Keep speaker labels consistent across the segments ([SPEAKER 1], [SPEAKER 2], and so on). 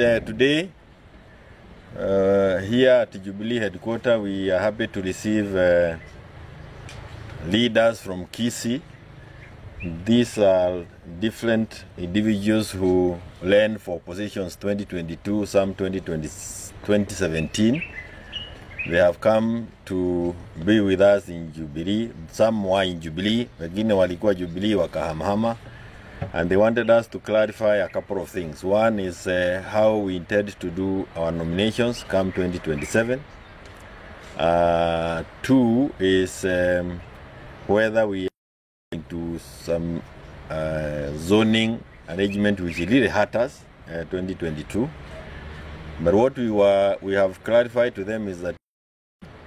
[SPEAKER 1] Today, here at Jubilee headquarters, we are happy to receive leaders from Kisii. These are different individuals who ran for positions 2022, some 2017. They have come to be with us in Jubilee. Some were in Jubilee, wengine walikuwa Jubilee wakahamahama. And they wanted us to clarify a couple of things. One is how we intend to do our nominations come 2027. Two is whether we are into some zoning arrangement which really hurt us 2022. But what we have clarified to them is that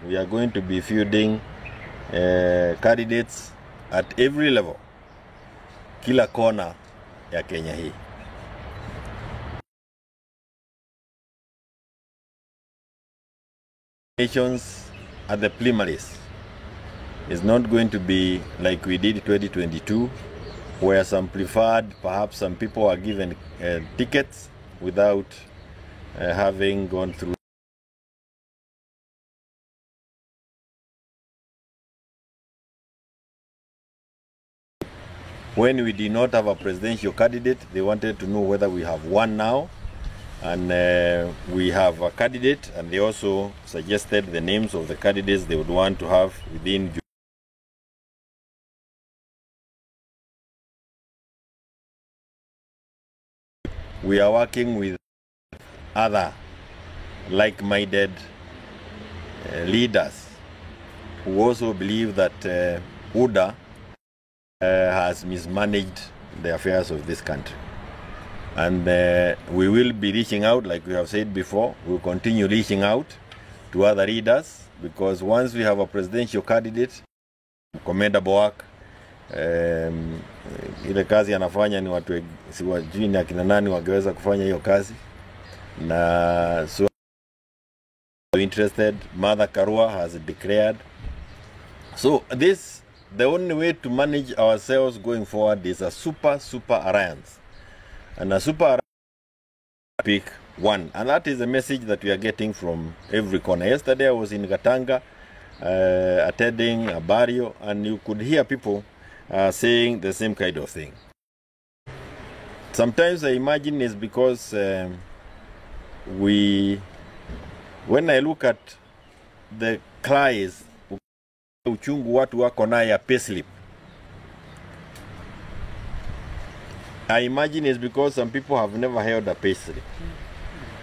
[SPEAKER 1] we are going to be fielding candidates at every level. Kila kona ya Kenya hii. Nations at the primaries is not going to be like we did 2022, where some preferred, perhaps some people are given tickets without having gone through. When we did not have a presidential candidate, they wanted to know whether we have one now. And we have a candidate, and they also suggested the names of the candidates they would want to have within. We are working with other like-minded leaders who also believe that UDA has mismanaged the affairs of this country. And we will be reaching out, like we have said before. We will continue reaching out to other leaders, because once we have a presidential candidate, commendable work, ile kazi anafanya ni watu siwajui ni akina nani wangeweza kufanya hiyo kazi, na so interested. Martha Karua has declared. So the only way to manage ourselves going forward is a super alliance. And a super alliance pick one. And that is a message that we are getting from every corner. Yesterday I was in Gatanga attending a burial, and you could hear people saying the same kind of thing. Sometimes I imagine it's because when I look at the cries, uchungu watu wako nayo ya payslip, I imagine it's because some people have never held a payslip,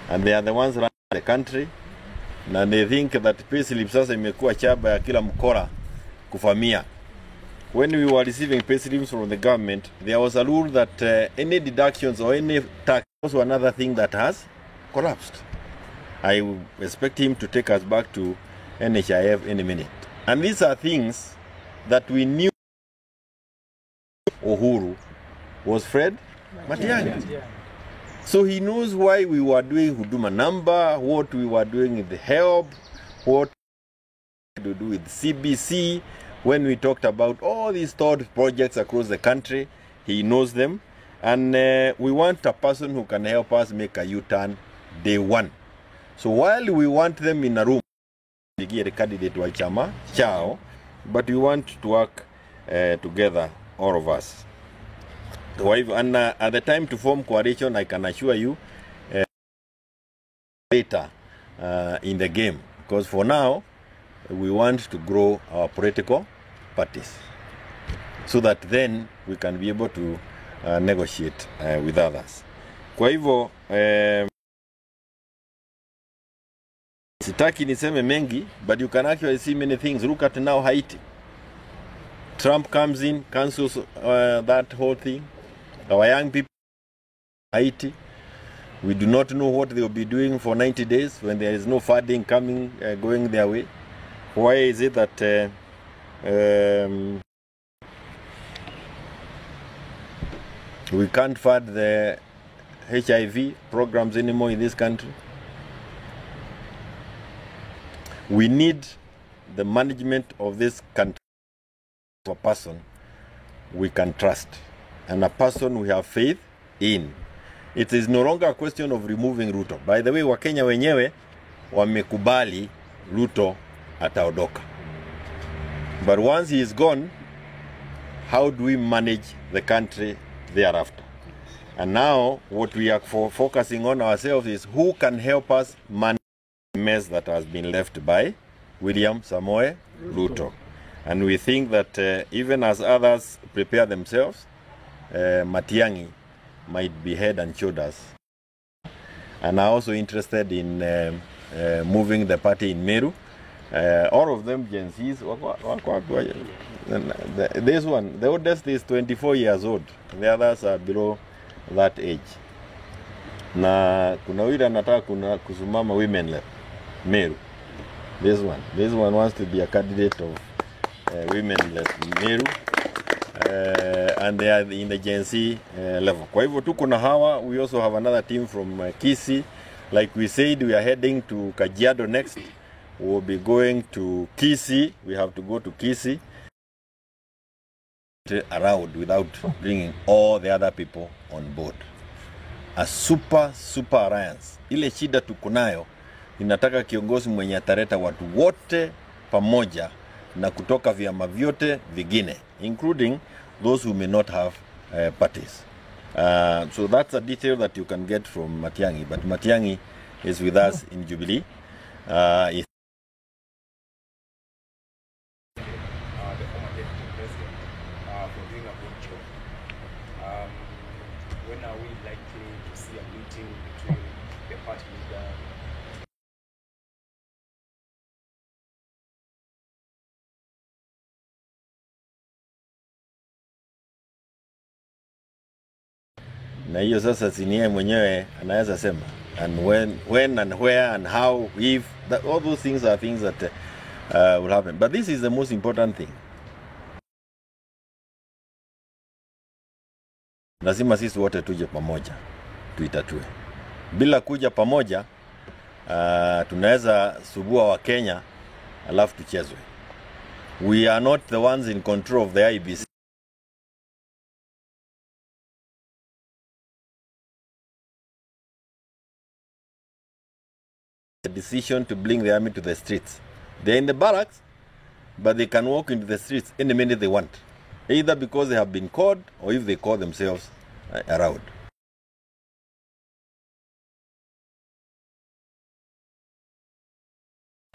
[SPEAKER 1] and they are the ones running the country, and they think that payslip sasa imekuwa chaba ya kila mkora kufamia. When we were receiving payslips from the government, there was a rule that any deductions or any tax was another thing that has collapsed. I expect him to take us back to NHIF any minute. And these are things that we knew Uhuru was Fred Matiang'i. So he knows why we were doing Huduma number, what we were doing with the help, what to do with CBC. When we talked about all these thought projects across the country, he knows them. And we want a person who can help us make a U-turn day one. So while we want them in a room, the candidate wa chama chao, but we want to work together, all of us. And at the time to form coalition, I can assure you, later in the game, because for now we want to grow our political parties, so that then we can be able to negotiate with others. Kwa hivyo sitaki niseme mengi, but you can actually see many things. Look at now Haiti. Trump comes in, cancels that whole thing. Our young people Haiti, we do not know what they will be doing for 90 days when there is no funding coming, going their way. Why is it that we can't fund the HIV programs anymore in this country? We need the management of this country for a person we can trust, and a person we have faith in. It is no longer a question of removing Ruto. By the way, Wakenya wenyewe wamekubali Ruto ataondoka. But once he is gone, how do we manage the country thereafter? And now what we are focusing on ourselves is who can help us manage the mess that has been left by William Samoei Ruto. And we think that even as others prepare themselves, Matiang'i might be head and shoulders. And are also interested in moving the party in Meru. All of them Gen Zs. This one, the oldest is 24 years old. The others are below that age. Na kuna wile anataka kusimama women left Meru. This one wants to be a candidate of women left Meru. And they are in the Gen Z level. Kwa hivyo tuko na hawa. We also have another team from Kisii. Like we said, we are heading to Kajiado next. We'll be going to Kisii. We have to go to Kisii around without bringing all the other people on board. A super alliance. Ile shida tuko nayo, inataka kiongozi mwenye ataleta watu wote pamoja na kutoka vyama vyote vigine, including those who may not have parties. So that's a detail that you can get from Matiang'i. But Matiang'i is with us in Jubilee.
[SPEAKER 2] When are we likely to see a meeting between the party leader?
[SPEAKER 1] Na hiyo sasa sinie mwenyewe anaweza sema, and when and where and how, if that, all those things are things that will happen. But this is the most important thing. Lazima sisi wote tuje pamoja tuitatue. Bila kuja pamoja tunaweza subua wa Kenya alafu tuchezwe. We are not the ones in control of the IEBC. The decision to bring the army to the streets. They're in the barracks, but they can walk into the streets any minute they want. Either because they have been called or if they call themselves around.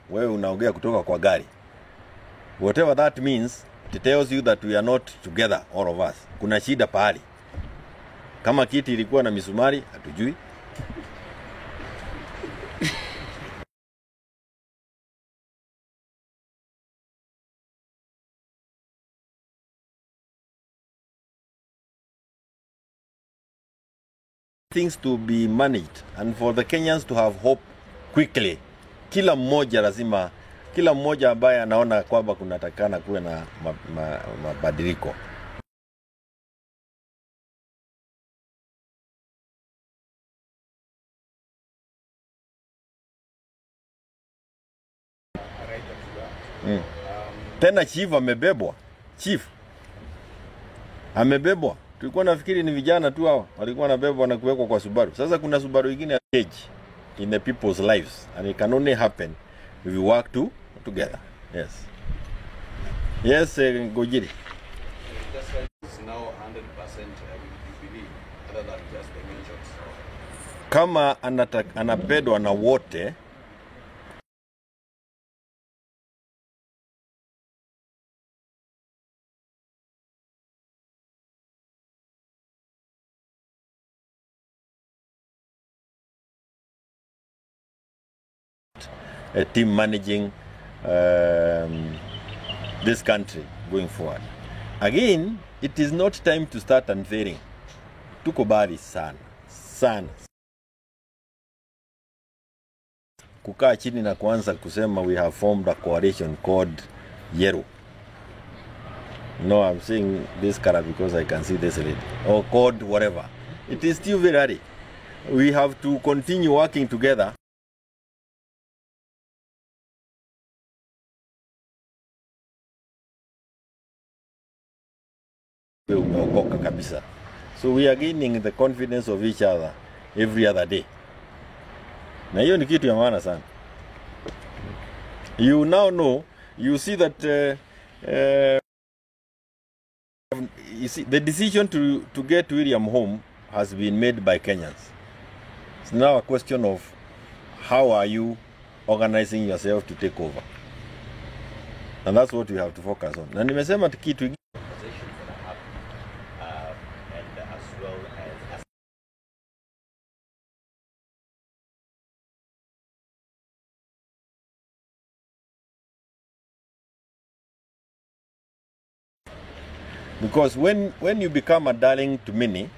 [SPEAKER 1] Wewe unaongea kutoka kwa gari. Whatever that means, it tells you that we are not together, all of us. Kuna shida pahali. Kama kiti ilikuwa na misumari, hatujui. Things to be managed and for the Kenyans to have hope quickly. Kila mmoja ambaye anaona kwamba kunatakana kuwe na mabadiliko. Tena chief amebebwa. Tulikuwa nafikiri ni vijana tu hao walikuwa nabebwa na kuwekwa kwa Subaru. Sasa kuna Subaru nyingine age in the people's lives, and it can only happen if we work together. Yes, Gojiri.
[SPEAKER 3] It's now 100% Jubilee, other than just the mentions.
[SPEAKER 1] Kama anapendwa na wote, a team managing this country going forward. Again, it is not time to start unveiling. Tuko bali sana. Kukaa chini na kuanza kusema we have formed a coalition called Yeru. No, I'm saying this color because I can see this lady. Or called whatever. It is still very early. We have to continue working together. So we are gaining the confidence of each other. every other day. Na hiyo ni kitu ya maana sana. You now know, you see that you see the decision to get William home has been made by Kenyans. It's now a question of how are you organizing yourself to take over. And that's what we have to focus on. Na nimesema kitu because when you become a darling to many,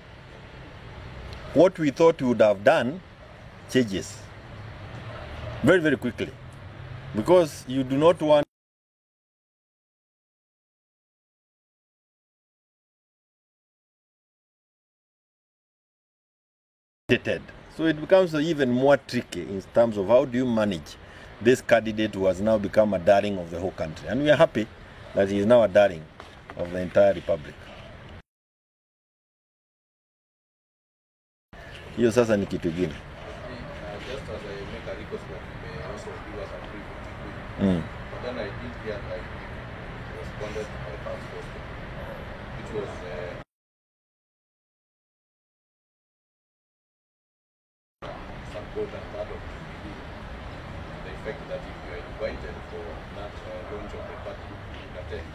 [SPEAKER 1] what we thought we would have done changes very, very quickly. Because you do not want so it becomes even more tricky in terms of how do you manage this candidate who has now become a darling of the whole country. And we are happy that he is now a darling of the entire republic. Hiyo sasa ni kitu gani?
[SPEAKER 3] Just as I make a request that you may also give us a brief. But then I did hear like you responded to my first question, which was some quote and part of the effect that if you are invited for that launch of the party, you can attend.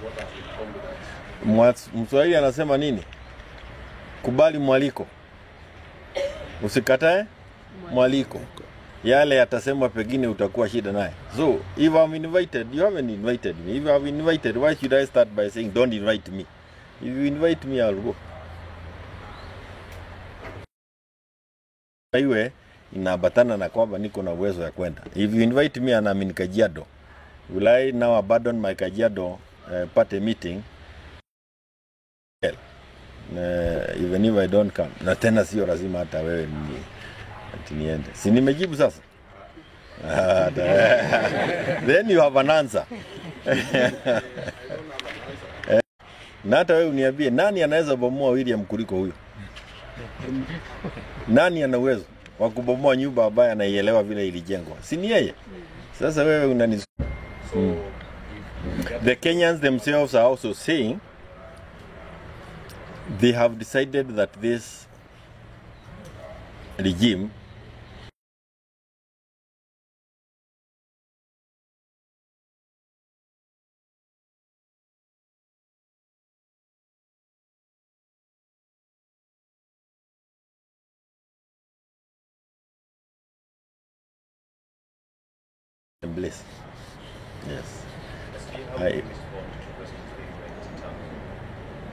[SPEAKER 3] What has been come with that?
[SPEAKER 1] Mswahili anasema nini? Kubali mwaliko, usikatae mwaliko. Yale yatasemwa pengine utakuwa shida naye. So if I'm invited, you haven't invited me. If I'm invited, why should I start by saying don't invite me? If you invite me, I'll go. Iwe inabatana na kwamba niko na uwezo ya kwenda. If you invite me and I'm in Kajiado, will I now abandon my Kajiado party meeting? Even if I don't come. Na tena sio lazima hata wewe niende. Si nimejibu sasa? Then you have an answer. Na hata wewe uniambie nani anaweza bomoa William kuliko huyo? Nani ana uwezo wa kubomoa nyumba ambayo anaielewa vile ilijengwa? Si ni yeye? Sasa wewe unani The Kenyans themselves are also saying they have decided that this regime bliss. Yes.
[SPEAKER 2] How do you respond to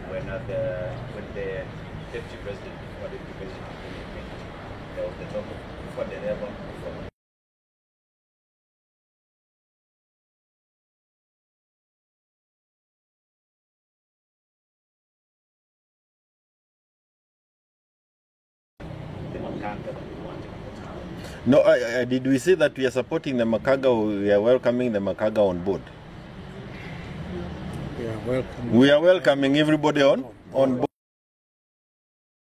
[SPEAKER 2] President when the deputy president or deputy president there was the talk of for the level the Makanga that we wanted.
[SPEAKER 1] No, did we say that we are supporting the Makaga or we are welcoming the Makaga on board?
[SPEAKER 4] We are welcoming.
[SPEAKER 1] We are welcoming everybody on board.